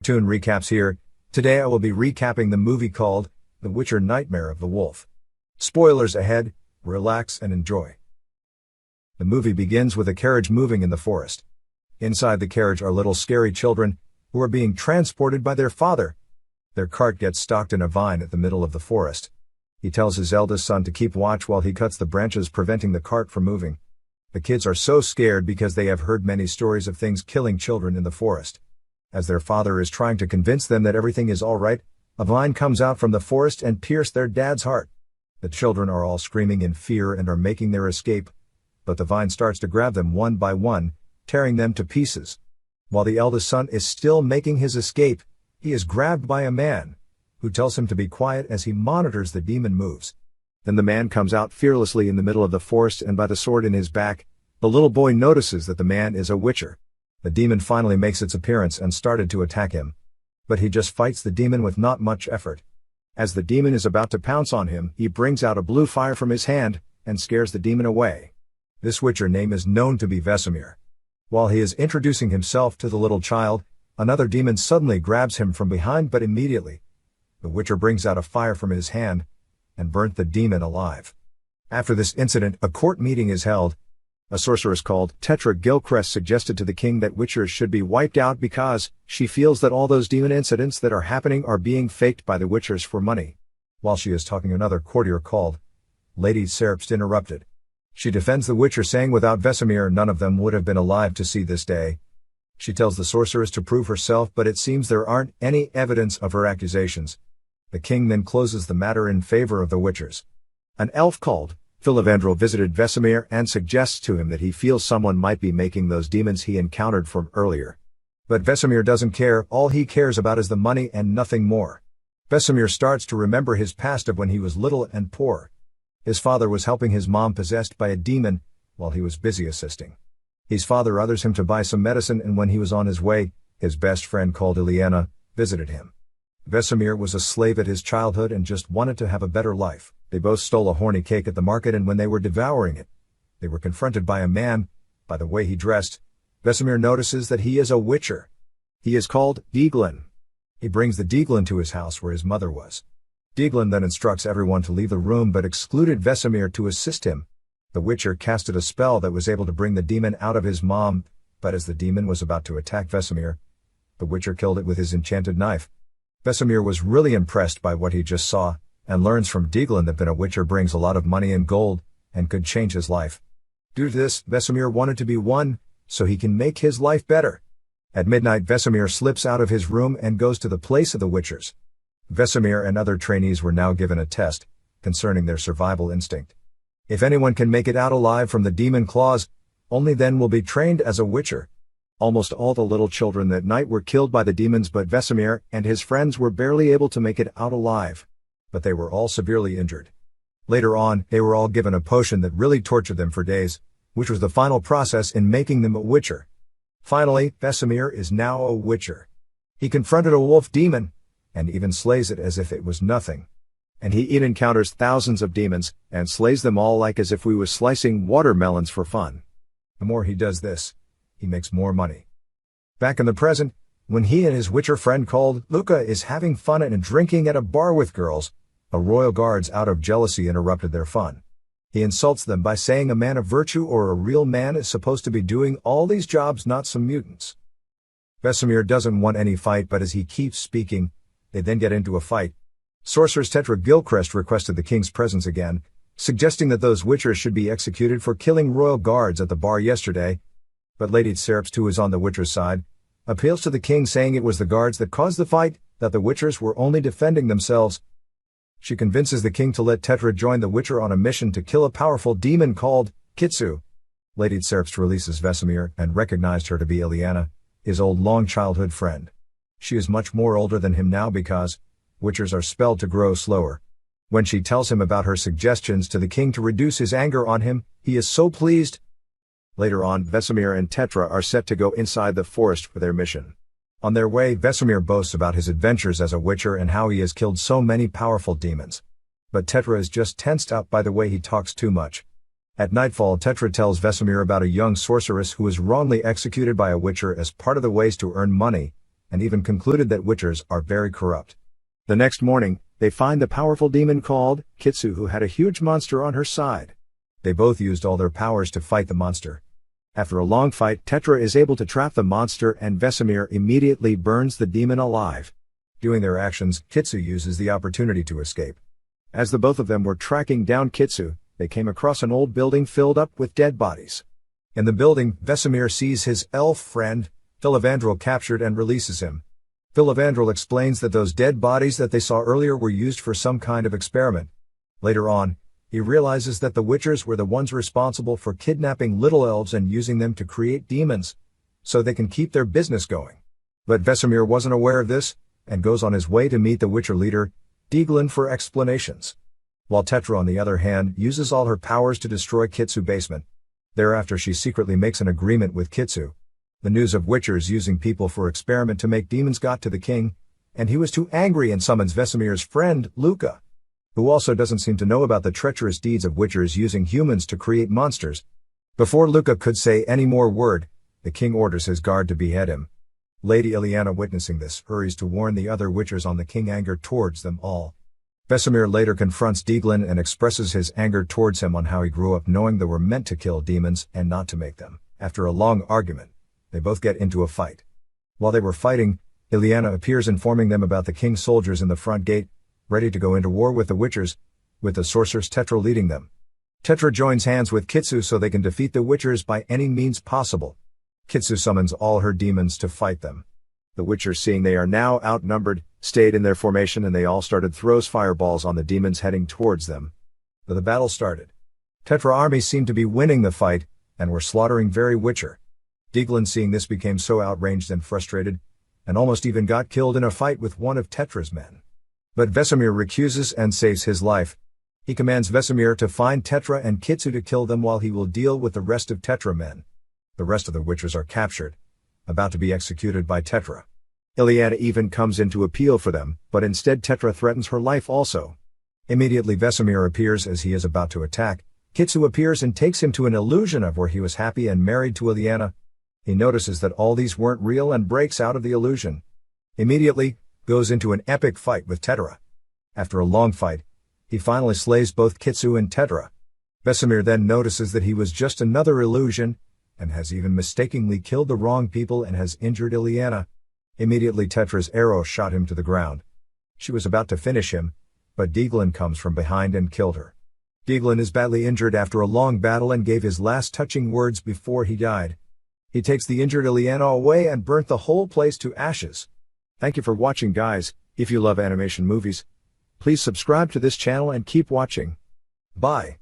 Toon recaps here. Today I will be recapping the movie called The Witcher Nightmare of the Wolf. Spoilers ahead, relax and enjoy. The movie begins with a carriage moving in the forest. Inside the carriage are little scary children who are being transported by their father. Their cart gets stuck in a vine at the middle of the forest. He tells his eldest son to keep watch while he cuts the branches preventing the cart from moving. The kids are so scared because they have heard many stories of things killing children in the forest. As their father is trying to convince them that everything is all right, a vine comes out from the forest and pierces their dad's heart. The children are all screaming in fear and are making their escape, but the vine starts to grab them one by one, tearing them to pieces. While the eldest son is still making his escape, he is grabbed by a man, who tells him to be quiet as he monitors the demon moves. Then the man comes out fearlessly in the middle of the forest, and by the sword in his back, the little boy notices that the man is a witcher. The demon finally makes its appearance and started to attack him. But he just fights the demon with not much effort. As the demon is about to pounce on him, he brings out a blue fire from his hand, and scares the demon away. This witcher name is known to be Vesemir. While he is introducing himself to the little child, another demon suddenly grabs him from behind, but immediately, the witcher brings out a fire from his hand, and burnt the demon alive. After this incident, a court meeting is held. A sorceress called Tetra Gilchrist suggested to the king that witchers should be wiped out because she feels that all those demon incidents that are happening are being faked by the witchers for money. While she is talking, another courtier called Lady Serpst interrupted. She defends the witcher, saying without Vesemir none of them would have been alive to see this day. She tells the sorceress to prove herself, but it seems there aren't any evidence of her accusations. The king then closes the matter in favor of the witchers. An elf called Filavandrel visited Vesemir and suggests to him that he feels someone might be making those demons he encountered from earlier. But Vesemir doesn't care. All he cares about is the money and nothing more. Vesemir starts to remember his past of when he was little and poor. His father was helping his mom possessed by a demon while he was busy assisting. His father orders him to buy some medicine, and when he was on his way, his best friend called Ileana visited him. Vesemir was a slave at his childhood and just wanted to have a better life. They both stole a horny cake at the market, and when they were devouring it, they were confronted by a man. By the way he dressed, Vesemir notices that he is a witcher. He is called Dieglin. He brings the Dieglin to his house where his mother was. Dieglin then instructs everyone to leave the room but excluded Vesemir to assist him. The witcher casted a spell that was able to bring the demon out of his mom, but as the demon was about to attack Vesemir, the witcher killed it with his enchanted knife. Vesemir was really impressed by what he just saw, and learns from Dieglin that being a witcher brings a lot of money and gold, and could change his life. Due to this, Vesemir wanted to be one, so he can make his life better. At midnight, Vesemir slips out of his room and goes to the place of the witchers. Vesemir and other trainees were now given a test concerning their survival instinct. If anyone can make it out alive from the demon claws, only then will be trained as a witcher. Almost all the little children that night were killed by the demons, but Vesemir and his friends were barely able to make it out alive. But they were all severely injured. Later on, they were all given a potion that really tortured them for days, which was the final process in making them a witcher. Finally, Vesemir is now a witcher. He confronted a wolf demon, and even slays it as if it was nothing. And he even encounters thousands of demons, and slays them all like as if we was slicing watermelons for fun. The more he does this, he makes more money. Back in the present, when he and his witcher friend called Luca is having fun and drinking at a bar with girls, a royal guards out of jealousy interrupted their fun. He insults them by saying a man of virtue or a real man is supposed to be doing all these jobs, not some mutants. Vesemir doesn't want any fight, but as he keeps speaking, they then get into a fight. Sorceress Tetra Gilchrist requested the king's presence again, suggesting that those witchers should be executed for killing royal guards at the bar yesterday. But Lady Serpst, who is on the witcher's side, appeals to the king, saying it was the guards that caused the fight, that the witchers were only defending themselves. She convinces the king to let Tetra join the witcher on a mission to kill a powerful demon called Kitsu. Lady Serpst releases Vesemir and recognized her to be Ileana, his old long childhood friend. She is much more older than him now because witchers are spelled to grow slower. When she tells him about her suggestions to the king to reduce his anger on him, he is so pleased. Later on, Vesemir and Tetra are set to go inside the forest for their mission. On their way, Vesemir boasts about his adventures as a witcher and how he has killed so many powerful demons. But Tetra is just tensed up by the way he talks too much. At nightfall, Tetra tells Vesemir about a young sorceress who was wrongly executed by a witcher as part of the ways to earn money, and even concluded that witchers are very corrupt. The next morning, they find the powerful demon called Kitsu, who had a huge monster on her side. They both used all their powers to fight the monster. After a long fight, Tetra is able to trap the monster and Vesemir immediately burns the demon alive. Doing their actions, Kitsu uses the opportunity to escape. As the both of them were tracking down Kitsu, they came across an old building filled up with dead bodies. In the building, Vesemir sees his elf friend, Filavandrel, captured and releases him. Filavandrel explains that those dead bodies that they saw earlier were used for some kind of experiment. Later on, he realizes that the witchers were the ones responsible for kidnapping little elves and using them to create demons, so they can keep their business going. But Vesemir wasn't aware of this, and goes on his way to meet the witcher leader, Dieglin, for explanations. While Tetra, on the other hand, uses all her powers to destroy Kitsu basement. Thereafter she secretly makes an agreement with Kitsu. The news of witchers using people for experiment to make demons got to the king, and he was too angry and summons Vesemir's friend, Luca, who also doesn't seem to know about the treacherous deeds of witchers using humans to create monsters. Before Luca could say any more word, the king orders his guard to behead him. Lady Ileana, witnessing this, hurries to warn the other witchers on the king's anger towards them all. Vesemir later confronts Dieglin and expresses his anger towards him on how he grew up knowing they were meant to kill demons and not to make them. After a long argument, they both get into a fight. While they were fighting, Ileana appears informing them about the king's soldiers in the front gate, ready to go into war with the witchers, with the sorceress Tetra leading them. Tetra joins hands with Kitsu so they can defeat the witchers by any means possible. Kitsu summons all her demons to fight them. The witchers, seeing they are now outnumbered, stayed in their formation and they all started throws fireballs on the demons heading towards them. The battle started. Tetra armies seemed to be winning the fight, and were slaughtering very witcher. Dieglin, seeing this, became so outraged and frustrated, and almost even got killed in a fight with one of Tetra's men. But Vesemir recuses and saves his life. He commands Vesemir to find Tetra and Kitsu to kill them while he will deal with the rest of Tetra men. The rest of the witchers are captured, about to be executed by Tetra. Ileana even comes in to appeal for them, but instead Tetra threatens her life also. Immediately Vesemir appears as he is about to attack. Kitsu appears and takes him to an illusion of where he was happy and married to Ileana. He notices that all these weren't real and breaks out of the illusion. Immediately, goes into an epic fight with Tetra. After a long fight, he finally slays both Kitsu and Tetra. Vesemir then notices that he was just another illusion, and has even mistakenly killed the wrong people and has injured Ileana. Immediately Tetra's arrow shot him to the ground. She was about to finish him, but Dieglin comes from behind and killed her. Dieglin is badly injured after a long battle and gave his last touching words before he died. He takes the injured Ileana away and burnt the whole place to ashes. Thank you for watching, guys. If you love animation movies, please subscribe to this channel and keep watching. Bye.